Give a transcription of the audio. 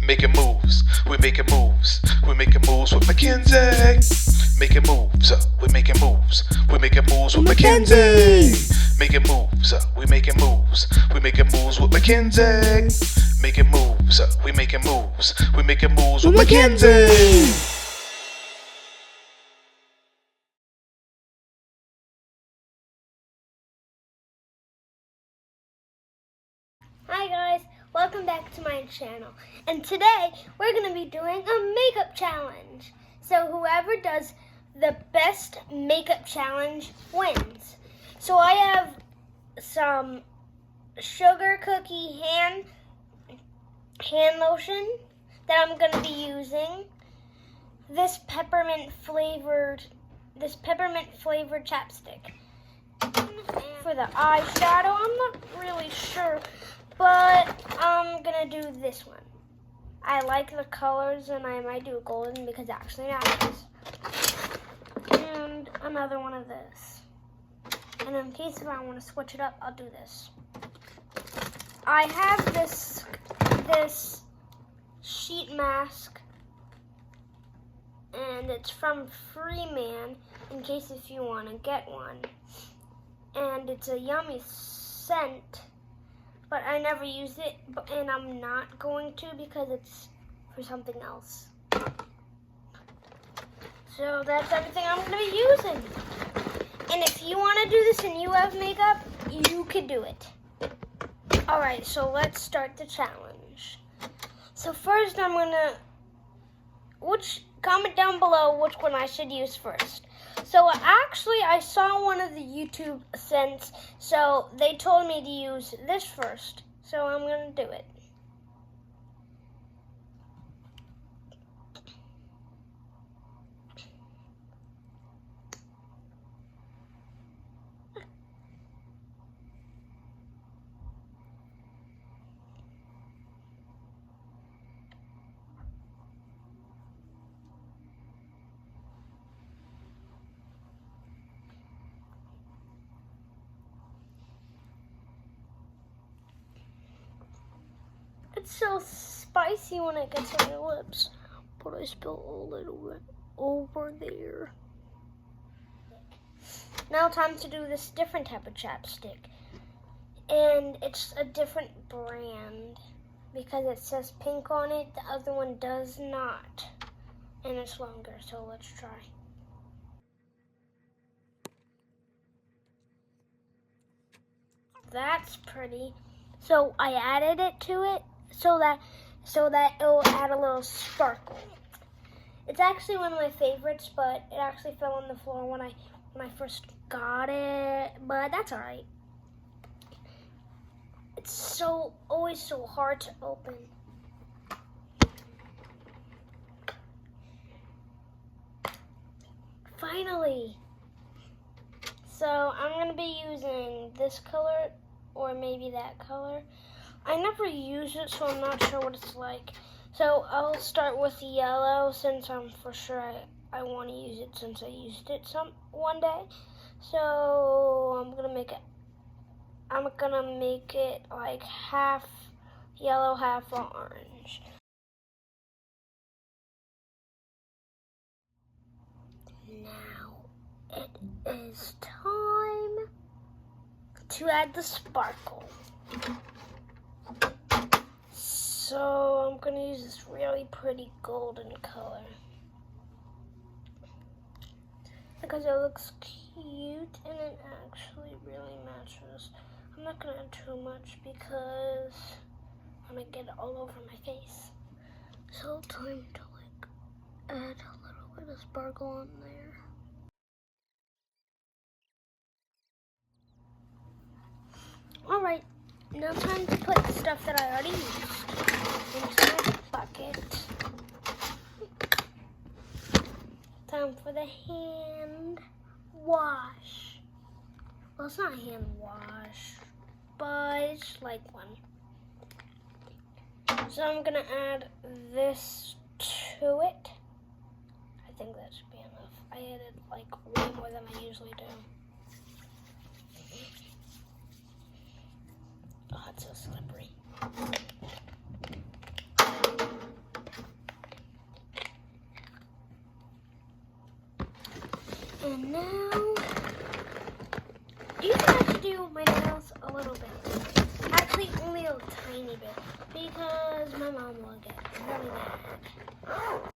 Making moves, we're making moves. We're making moves with Makenzie. Making moves, we're making moves. We're making moves with Makenzie. Making moves, we're making moves. We're making moves with Makenzie. Making moves, we're making moves. We're making moves with Makenzie. Hi guys, welcome back to my channel. And today we're going to be doing a makeup challenge. So whoever does the best makeup challenge wins. So I have some sugar cookie hand lotion that I'm going to be using. This peppermint flavored chapstick. For the eyeshadow, I'm not really sure, but I'm gonna do this one. I like the colors and I might do golden because it actually matches. And another one of this. And in case if I want to switch it up, I'll do this. I have this sheet mask and it's from Freeman in case if you want to get one. And it's a yummy scent, but I never use it, and I'm not going to because it's for something else. So that's everything I'm going to be using. And if you want to do this and you have makeup, you can do it. Alright, so let's start the challenge. So first I'm going to, comment down below which one I should use first. So actually, I saw one of the YouTube scents, so they told me to use this first. So I'm going to do it. It's so spicy when it gets on your lips, but I spilled a little bit over there. Now time to do this different type of chapstick, and it's a different brand because it says pink on it. The other one does not, and it's longer, so let's try. That's pretty. So I added it to it so that it will add a little sparkle. It's actually one of my favorites, but it actually fell on the floor when I first got it, but that's all right. It's always so hard to open. Finally. So I'm going to be using this color or maybe that color. I never use it, so I'm not sure what it's like. So I'll start with the yellow since I'm for sure I want to use it since I used it one day. So I'm gonna make it like half yellow, half orange. Now it is time to add the sparkle. So I'm going to use this really pretty golden color because it looks cute and it actually really matches. I'm not going to add too much because I'm going to get it all over my face. So time to add a little bit of sparkle on there. Alright, now time to put the stuff that I already used into my bucket. Time for the hand wash. Well, it's not a hand wash, but it's like one. So I'm gonna add this to it. I think that should be enough. I added like way more than I usually do. Oh, it's so slippery. And now, do you think I should do my nails a little bit? Actually, only a tiny bit, because my mom will get really mad.